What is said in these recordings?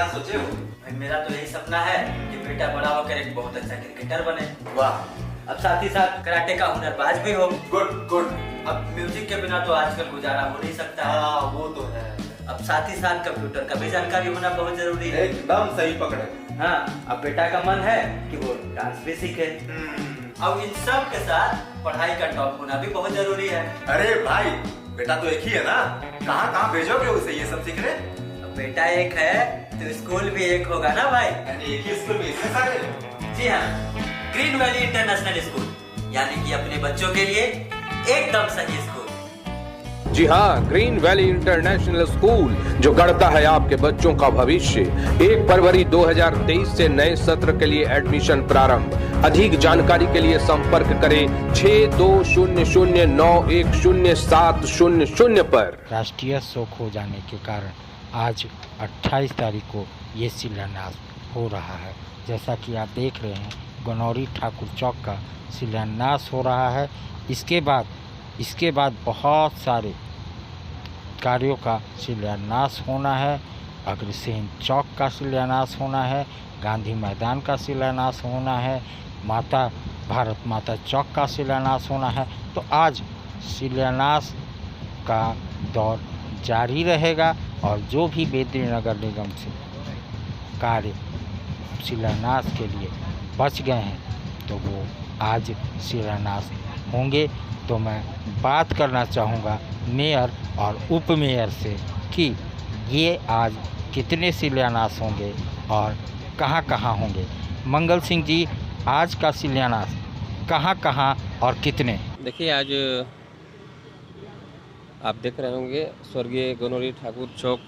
क्या सोचे हो? भाई मेरा तो यही सपना है कि बेटा बड़ा होकर एक बहुत अच्छा क्रिकेटर बने। वाह। अब साथ ही साथ कराटे का हुनरबाज भी हो। Good good. अब म्यूजिक के बिना तो आजकल गुजारा हो नहीं सकता है। हाँ वो तो है। अब साथ ही साथ कंप्यूटर का भी जानकारी होना बहुत जरूरी है। एकदम सही पकड़े। हाँ, अब बेटा का मन है कि वो डांस भी सीखे। अब इन सब के साथ पढ़ाई का टॉप होना भी बहुत जरूरी है। अरे भाई, बेटा तो एक ही है ना, कहाँ कहाँ भेजोगे उसे ये सब सीखने? अब बेटा एक है तो स्कूल भी एक होगा ना भाई। यानी एक ही स्कूल में इतने सारे? जी हाँ, ग्रीन वैली इंटरनेशनल स्कूल, यानी कि अपने बच्चों के लिए एकदम सही स्कूल। जी हाँ, ग्रीन वैली इंटरनेशनल स्कूल जो गढ़ता है आपके बच्चों का भविष्य। 1 फरवरी 2023 से नए सत्र के लिए एडमिशन प्रारंभ। अधिक जानकारी के लिए संपर्क करें 6200910700 पर। राष्ट्रीय शोक हो जाने के कारण आज 28 तारीख को ये शिलान्यास हो रहा है। जैसा कि आप देख रहे हैं, गनौरी ठाकुर चौक का शिलान्यास हो रहा है। इसके बाद बहुत सारे कार्यों का शिलान्यास होना है। अग्रसेन चौक का शिलान्यास होना है, गांधी मैदान का शिलान्यास होना है, भारत माता चौक का शिलान्यास होना है। तो आज शिलान्यास का दौर जारी रहेगा और जो भी बेदरी नगर निगम से कार्य शिलान्यास के लिए बच गए हैं तो वो आज शिलान्यास होंगे। तो मैं बात करना चाहूँगा मेयर और उप मेयर से कि ये आज कितने शिलान्यास होंगे और कहाँ कहाँ होंगे। मंगल सिंह जी, आज का शिलान्यास कहाँ कहाँ और कितने? देखिए, आज आप देख रहे होंगे स्वर्गीय गनौरी ठाकुर चौक,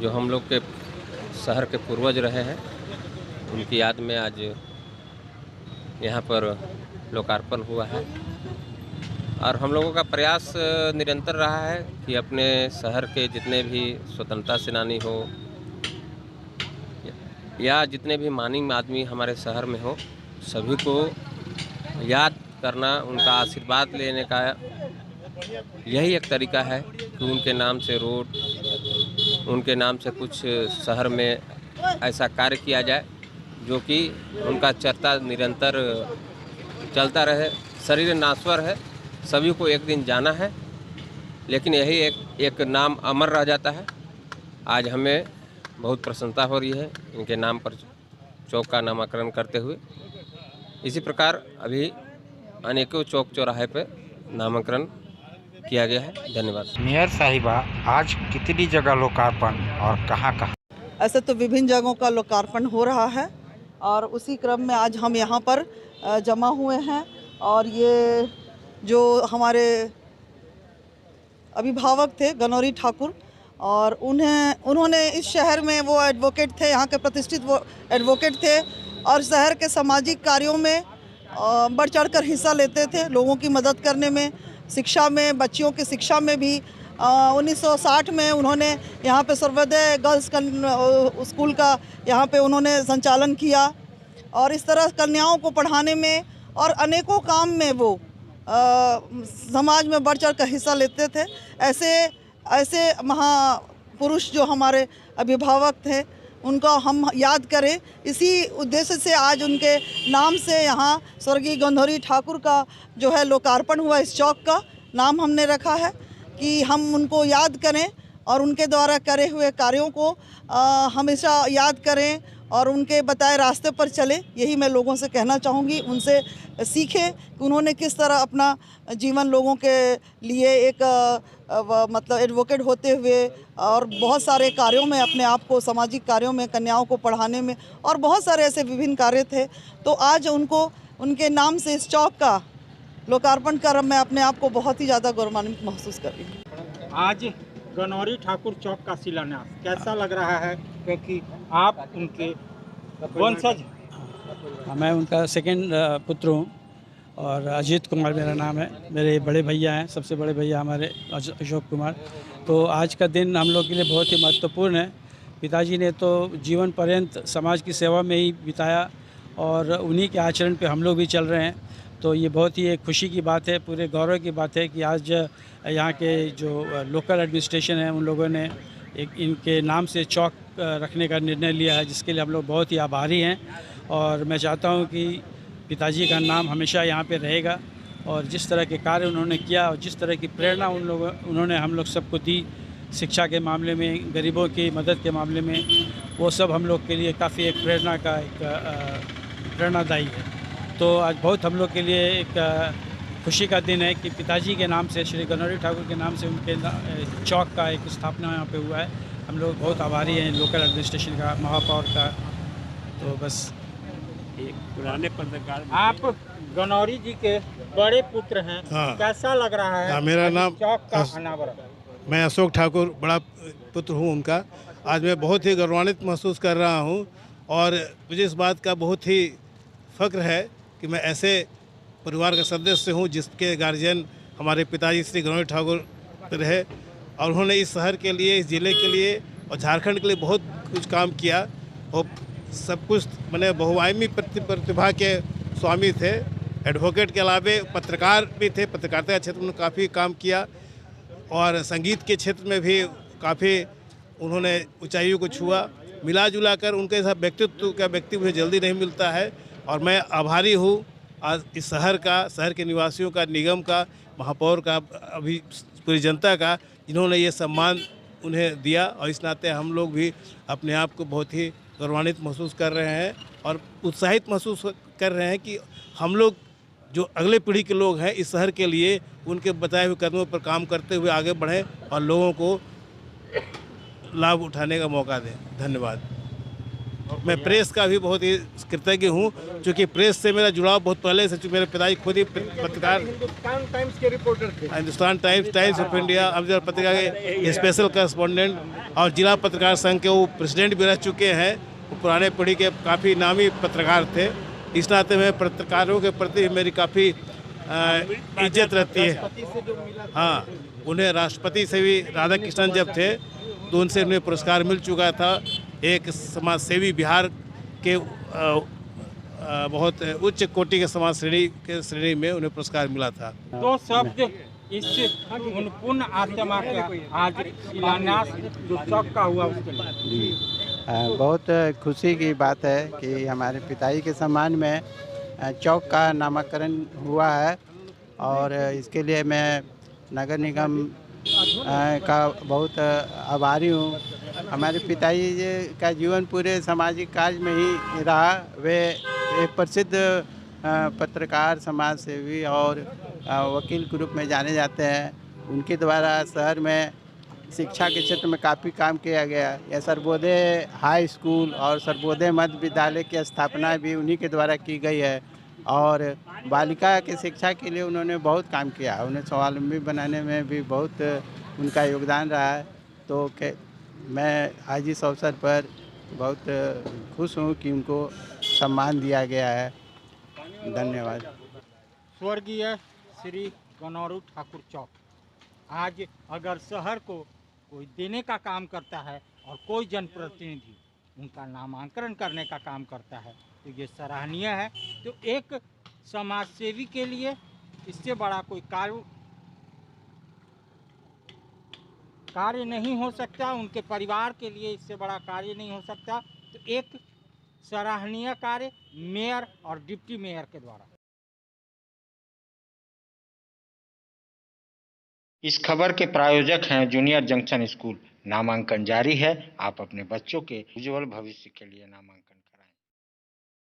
जो हम लोग के शहर के पूर्वज रहे हैं, उनकी याद में आज यहाँ पर लोकार्पण हुआ है। और हम लोगों का प्रयास निरंतर रहा है कि अपने शहर के जितने भी स्वतंत्रता सेनानी हो या जितने भी मानी आदमी हमारे शहर में हो, सभी को याद करना, उनका आशीर्वाद लेने का यही एक तरीका है कि उनके नाम से रोड, उनके नाम से कुछ शहर में ऐसा कार्य किया जाए जो कि उनका चर्चा निरंतर चलता रहे। शरीर नाश्वर है, सभी को एक दिन जाना है, लेकिन यही एक नाम अमर रह जाता है। आज हमें बहुत प्रसन्नता हो रही है इनके नाम पर चौक का नामकरण करते हुए। इसी प्रकार अभी अनेकों चौक चौराहे पर नामकरण किया गया है। धन्यवाद। मेयर साहिबा, आज कितनी जगह लोकार्पण और कहाँ कहाँ? ऐसे तो विभिन्न जगहों का लोकार्पण हो रहा है और उसी क्रम में आज हम यहाँ पर जमा हुए हैं। और ये जो हमारे अभिभावक थे गनौरी ठाकुर, और उन्होंने इस शहर में वो एडवोकेट थे, यहाँ के प्रतिष्ठित वो एडवोकेट थे और शहर के सामाजिक कार्यों में बढ़ चढ़कर हिस्सा लेते थे, लोगों की मदद करने में, शिक्षा में, बच्चियों की शिक्षा में भी। 1960 में उन्होंने यहाँ पे सर्वोदय गर्ल्स स्कूल का यहाँ पे उन्होंने संचालन किया और इस तरह कन्याओं को पढ़ाने में और अनेकों काम में वो समाज में बढ़ चढ़ कर हिस्सा लेते थे। ऐसे महापुरुष जो हमारे अभिभावक थे, उनको हम याद करें। इसी उद्देश्य से आज उनके नाम से यहाँ स्वर्गीय गनौरी ठाकुर का जो है लोकार्पण हुआ। इस चौक का नाम हमने रखा है कि हम उनको याद करें और उनके द्वारा करे हुए कार्यों को हमेशा याद करें और उनके बताए रास्ते पर चले। यही मैं लोगों से कहना चाहूँगी, उनसे सीखें कि उन्होंने किस तरह अपना जीवन लोगों के लिए एक मतलब एडवोकेट होते हुए और बहुत सारे कार्यों में अपने आप को, सामाजिक कार्यों में, कन्याओं को पढ़ाने में और बहुत सारे ऐसे विभिन्न कार्य थे। तो आज उनको, उनके नाम से इस चौक का लोकार्पण कर मैं अपने आप को बहुत ही ज़्यादा गौरवान्वित महसूस कर रही हूँ। आज गनौरी ठाकुर चौक का शिलान्यास कैसा लग रहा है, क्योंकि आप उनके वंशज? मैं उनका सेकंड पुत्र हूँ और अजीत कुमार मेरा नाम है। मेरे बड़े भैया हैं, सबसे बड़े भैया हमारे अशोक कुमार। तो आज का दिन हम लोग के लिए बहुत ही महत्वपूर्ण है। पिताजी ने तो जीवन पर्यंत समाज की सेवा में ही बिताया और उन्हीं के आचरण पे हम लोग भी चल रहे हैं। तो ये बहुत ही एक खुशी की बात है, पूरे गौरव की बात है कि आज यहाँ के जो लोकल एडमिनिस्ट्रेशन है उन लोगों ने एक इनके नाम से चौक रखने का निर्णय लिया है, जिसके लिए हम लोग बहुत ही आभारी हैं। और मैं चाहता हूं कि पिताजी का नाम हमेशा यहाँ पे रहेगा और जिस तरह के कार्य उन्होंने किया और जिस तरह की प्रेरणा उन्होंने हम लोग सबको दी, शिक्षा के मामले में, गरीबों की मदद के मामले में, वो सब हम लोग के लिए काफ़ी एक प्रेरणा का एक प्रेरणादायी है। तो आज बहुत हम लोग के लिए एक खुशी का दिन है कि पिताजी के नाम से, श्री गनौरी ठाकुर के नाम से उनके चौक का एक स्थापना यहाँ पे हुआ है। हम लोग बहुत आभारी हैं लोकल एडमिनिस्ट्रेशन का, महापौर का। तो बस एक पुराने पत्रकार आप गनौरी जी के बड़े पुत्र हैं। हाँ। कैसा लग रहा है? हाँ, मेरा नाम चौक का अनावरण। मैं अशोक ठाकुर बड़ा पुत्र हूँ उनका। आज मैं बहुत ही गौरवान्वित महसूस कर रहा हूँ और मुझे इस बात का बहुत ही फ़ख्र है कि मैं ऐसे परिवार का सदस्य हूँ जिसके गार्जियन हमारे पिताजी श्री गनौरी ठाकुर रहे और उन्होंने इस शहर के लिए, इस ज़िले के लिए और झारखंड के लिए बहुत कुछ काम किया और सब कुछ मैंने बहुआयामी प्रतिभा के स्वामी थे। एडवोकेट के अलावे पत्रकार भी थे, पत्रकारिता के क्षेत्र में काफ़ी काम किया और संगीत के क्षेत्र में भी काफ़ी उन्होंने ऊंचाइयों को छुआ। मिला जुला कर उनके साथ व्यक्तित्व का व्यक्ति मुझे जल्दी नहीं मिलता है और मैं आभारी हूँ आज इस शहर का, शहर के निवासियों का, निगम का, महापौर का, अभी पूरी जनता का, जिन्होंने ये सम्मान उन्हें दिया। और इस नाते हम लोग भी अपने आप को बहुत ही गौरवान्वित महसूस कर रहे हैं और उत्साहित महसूस कर रहे हैं कि हम लोग जो अगले पीढ़ी के लोग हैं इस शहर के लिए उनके बताए हुए कदमों पर काम करते हुए आगे बढ़ें और लोगों को लाभ उठाने का मौका दें। धन्यवाद। मैं प्रेस का भी बहुत ही कृतज्ञ हूँ क्योंकि प्रेस से मेरा जुड़ाव बहुत पहले से, मेरे पिताजी खुद ही पत्रकार, हिंदुस्तान टाइम्स के रिपोर्टर थे। Hindustan times of India, Amjad पत्रिका के स्पेशल करस्पॉन्डेंट और जिला पत्रकार संघ के वो प्रेसिडेंट भी रह चुके हैं। वो पुराने पीढ़ी के काफ़ी नामी पत्रकार थे। इस नाते में पत्रकारों के प्रति मेरी काफ़ी इज्जत रहती है। हाँ, उन्हें राष्ट्रपति से भी, राधा कृष्णन जब थे तो उनसे उन्हें पुरस्कार मिल चुका था। एक समाज सेवी, बिहार के बहुत उच्च कोटि के समाज श्रेणी में उन्हें पुरस्कार मिला था। दो शब्द इस पुण्य आत्मा का आज शिलान्यास जो चौक का हुआ उसके लिए। बहुत खुशी की बात है कि हमारे पिताजी के सम्मान में चौक का नामकरण हुआ है और इसके लिए मैं नगर निगम का बहुत आभारी हूँ। हमारे पिताजी का जीवन पूरे सामाजिक कार्य में ही रहा। वे एक प्रसिद्ध पत्रकार, समाज सेवी और वकील के रूप में जाने जाते हैं। उनके द्वारा शहर में शिक्षा के क्षेत्र में काफ़ी काम किया गया। यह सर्वोदय हाई स्कूल और सर्वोदय मध्य विद्यालय की स्थापना भी उन्हीं के द्वारा की गई है और बालिका की शिक्षा के लिए उन्होंने बहुत काम किया। उन्हें स्वावलंबी बनाने में भी बहुत उनका योगदान रहा है। तो मैं आज इस अवसर पर बहुत खुश हूँ कि उनको सम्मान दिया गया है। धन्यवाद। स्वर्गीय श्री गनौरी ठाकुर चौक आज अगर शहर को कोई देने का काम करता है और कोई जनप्रतिनिधि उनका नामांकन करने का काम करता है तो ये सराहनीय है। तो एक समाज सेवी के लिए इससे बड़ा कोई कार्य नहीं हो सकता, उनके परिवार के लिए इससे बड़ा कार्य नहीं हो सकता। तो एक सराहनीय कार्य मेयर और डिप्टी मेयर के द्वारा। इस खबर के प्रायोजक हैं जूनियर जंक्शन स्कूल। नामांकन जारी है। आप अपने बच्चों के उज्जवल भविष्य के लिए नामांकन